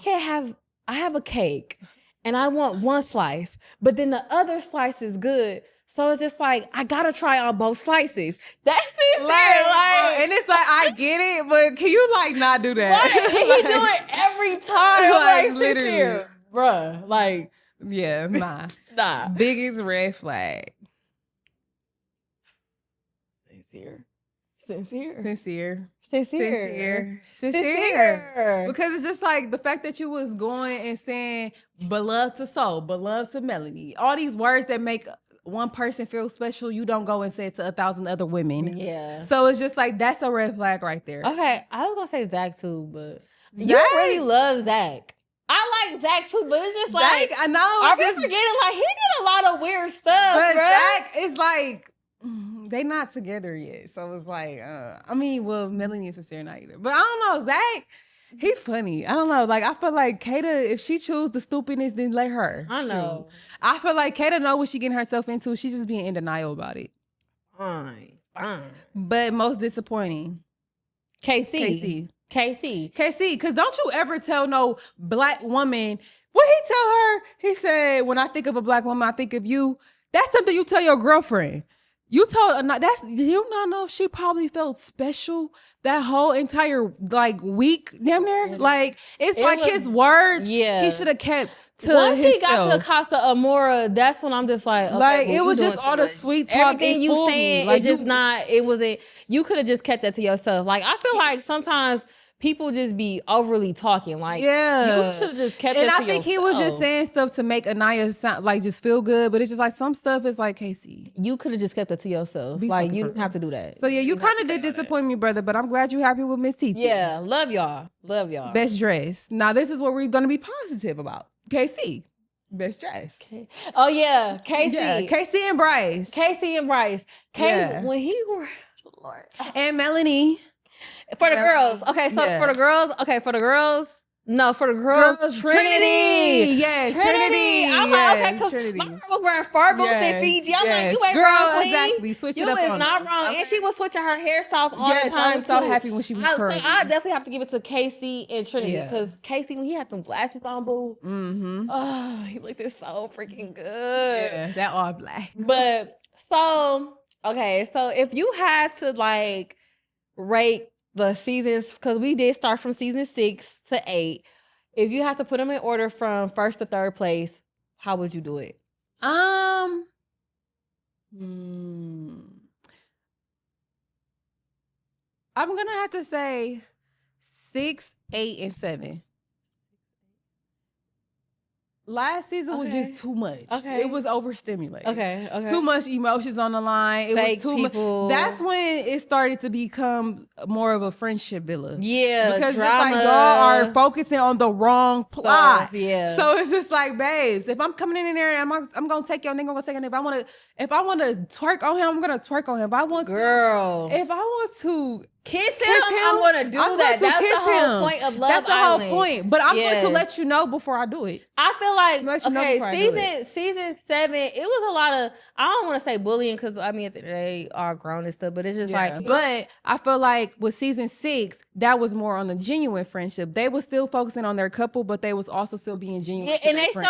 have a cake and I want one slice, but then the other slice is good. So it's just like, I gotta try on both slices. That's Sincere. And it's like, I get it, but can you not do that? He do it every time. Like literally. Sincere. Bruh, yeah, nah. Biggest red flag. Sincere. Because it's just like the fact that you was going and saying beloved to soul, beloved to Melanie, all these words that make one person feel special, you don't go and say it to 1,000 other women. Yeah. So it's just like, that's a red flag right there. Okay, I was gonna say Zach too, but you really love Zach. I like Zach too, but it's just like, Zach, I know. Are we forgetting? Like, he did a lot of weird stuff, but bro. Zach is like, they not together yet. So it's like, Melanie and Sincere not either. But I don't know, Zach, he's funny. I don't know. Like, I feel like Kata, if she choose the stupidness, then let her. I know. I feel like Kata know what she getting herself into. She's just being in denial about it. Fine. But most disappointing. KC. Because don't you ever tell no black woman, what he tell her? He said, when I think of a black woman, I think of you. That's something you tell your girlfriend. You told that's you not know she probably felt special that whole entire like week, damn near. Like it's like his words. Yeah, he should have kept to once himself. he got to Casa Amor, that's when I'm just like, okay, like well, it was just all the much. sweet talk. Everything you saying, like, it just not. It wasn't. You could have just kept that to yourself. Like I feel like sometimes people just be overly talking. Like, you should have just kept it to yourself. And I think he was just saying stuff to make Anaya sound like just feel good, but it's just like some stuff is like, Casey, you could have just kept it to yourself. Like, you didn't have to do that. So yeah, you kind of did disappoint me, brother, but I'm glad you're happy with Miss Titi. Yeah, love y'all. Love y'all. Best dress. Now this is what we're gonna be positive about. KC. Best dress. Okay. Oh yeah, Casey. Yeah, Casey and Bryce. Casey and Bryce. Casey, when he were Lord. And Melanie. For the girls. Okay, so for the girls. Okay, for the girls. No, for the girls. Trinity. Yes, Trinity. I'm like, okay, because my girl was wearing fur boots in Fiji. I'm like, you ain't wrong, queen. Exactly. Switch it up. You is not wrong. Okay. And she was switching her hairstyles all the time. I was so happy when she was curly. So I definitely have to give it to Casey and Trinity because Casey, when he had some glasses on, boo. Oh, he looked so freaking good. Yeah, that all black. But so, okay, so if you had to like rate the seasons, because we did start from season 6 to 8. If you have to put them in order from first to third place, how would you do it? I'm gonna have to say 6, 8, and 7. Last season was just too much. Okay. It was overstimulated. Okay. Too much emotions on the line. It was too much. That's when it started to become more of a friendship villa. Yeah. Because drama. Just like y'all are focusing on the wrong plot. Yeah. So it's just like, babes, if I'm coming in there and I'm gonna take your nigga, I'm gonna take your nigga. If I wanna twerk on him, I'm gonna twerk on him. If I want to kiss him, I'm gonna do that. That's the whole point of Love Island. That's the whole point. But I'm going to let you know before I do it. I feel like season 7, it was a lot of, I don't want to say bullying because I mean they are grown and stuff, but it's just like. But I feel like with season 6, that was more on the genuine friendship. They were still focusing on their couple, but they was also still being genuine. Yeah, and they show.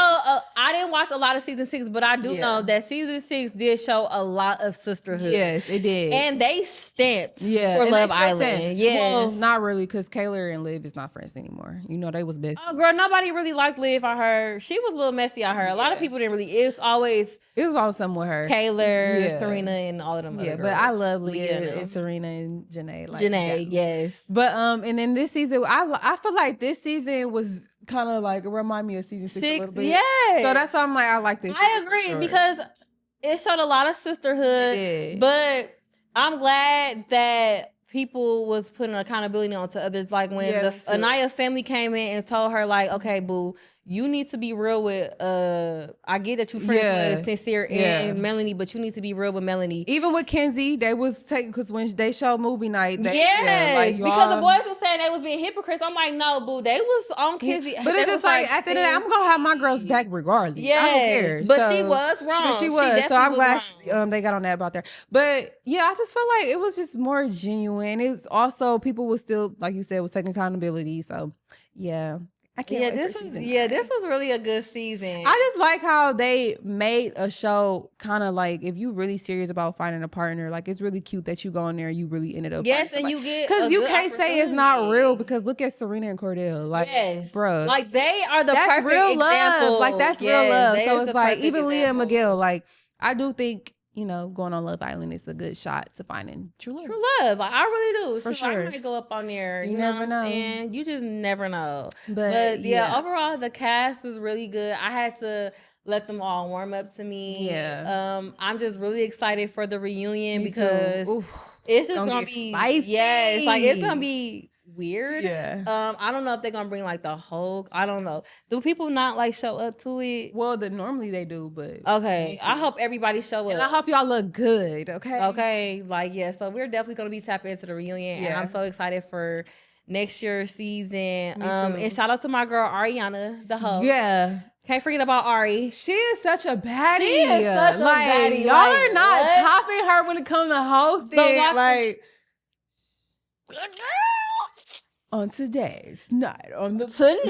I didn't watch a lot of season 6, but I do know that season 6 did show a lot of sisterhood. Yes, it did. And they stamped for Love Island. Yeah, well, not really, because Kayla and Liv is not friends anymore. You know, they was best. Oh, girl, nobody really liked Liv. I heard she was a little messy. I heard a lot of people didn't really. It was always something with her, Kayla, Serena, and all of them. Yeah, but I love Leah and Serena and Janae. Like, Janae, yes. But and then this season, I feel like this season was kind of like, it remind me of season 6 a little bit. Yeah. So that's why I'm like, I like this. I agree because it showed a lot of sisterhood. But I'm glad that people was putting accountability onto others. Like when the Anaya family came in and told her, like, okay, boo, you need to be real with I get that you friends with Sincere and Melanie, but you need to be real with Melanie. Even with Kenzie, they was taking, because when they showed movie night, because the boys was saying they was being hypocrites. I'm like, no, boo, they was on Kenzie. But it's just like, at the end of the day, I'm gonna have my girls back regardless. Yeah, I don't care. But she was wrong. She was. So I'm glad they got on that about there. But yeah, I just feel like it was just more genuine. It's also, people was still, like you said, was taking accountability. So yeah. I can't wait for season 9. This was really a good season. I just like how they made a show kind of like, if you really serious about finding a partner, like, it's really cute that you go in there and you really ended up. Yes, and you get, because you can't say it's not real, because look at Serena and Cordell. Like, bro, like, they are the perfect real example. Love. Like, that's real love. So it's like, even Leah and Miguel, like, I do think, you know, going on Love Island is a good shot to finding true love. True love. Like, I really do. For sure. I might go up on there. You never know. And you just never know. But yeah, overall, the cast was really good. I had to let them all warm up to me. Yeah. I'm just really excited for the reunion because it's just gonna be spicy. Yes. Like, it's gonna be weird. Yeah. I don't know if they're gonna bring like the whole. I don't know. Do people not like show up to it? Well, normally they do, but okay. I hope everybody show up. And I hope y'all look good. Okay. Okay. Like, yeah. So we're definitely gonna be tapping into the reunion, and I'm so excited for next year's season. And shout out to my girl Ariana, the host. Yeah. Can't forget about Ari. She is such a baddie. She is such a baddie. Y'all are not topping her when it comes to hosting. Like, on today's night, on the villa.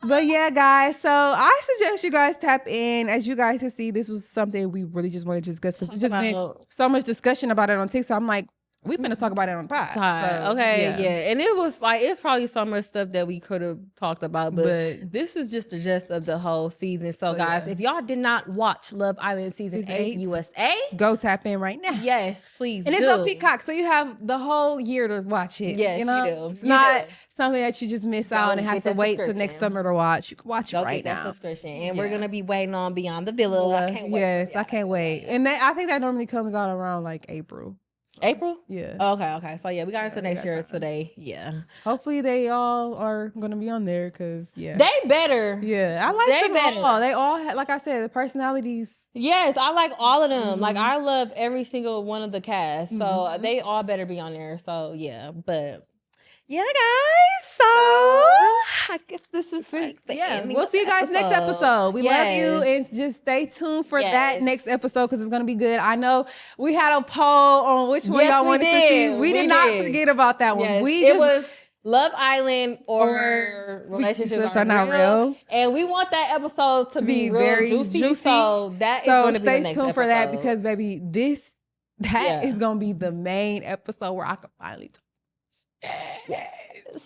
But yeah, guys, so I suggest you guys tap in. As you guys can see, this was something we really just wanted to discuss because it's just been so much discussion about it on TikTok. I'm like, we finna talk about it on the pod. So, okay, yeah. And it was like, it's probably so much stuff that we could have talked about, but this is just the gist of the whole season. So guys, if y'all did not watch Love Island season 8 USA, go tap in right now. Yes, please. And it's on Peacock, so you have the whole year to watch it. Yes, you know, you do. It's not something that you just miss out and have to wait till next summer to watch. You can watch it right now. Subscription, and we're gonna be waiting on Beyond the Villa. I can't wait. Yes, I can't wait. And I think that normally comes out around like April. April? Yeah. Okay. So yeah, we got into next year today. Yeah. Hopefully they all are gonna be on there because they better. Yeah, I like them better. All. They all like I said, the personalities. Yes, I like all of them. Mm-hmm. Like I love every single one of the cast. So they all better be on there. So yeah, but yeah, guys. So I guess this is like the ending. We'll see you guys next episode. We love you, and just stay tuned for that next episode because it's gonna be good. I know we had a poll on which one y'all wanted to see. We did not forget about that one. Yes. It was Love Island or relationships are not real. And we want that episode to be real very juicy. So that is going to be the next episode. Stay tuned for that because baby, that is gonna be the main episode where I can finally talk. Yes.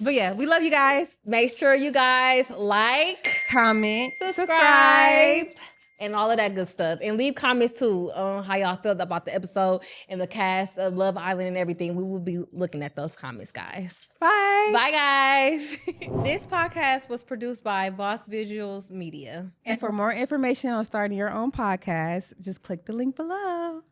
But yeah, we love you guys. Make sure you guys like, comment, subscribe, and all of that good stuff. And leave comments too on how y'all felt about the episode and the cast of Love Island and everything. We will be looking at those comments, guys. Bye. Bye, guys. This podcast was produced by Boss Visuals Media. And for more information on starting your own podcast, just click the link below.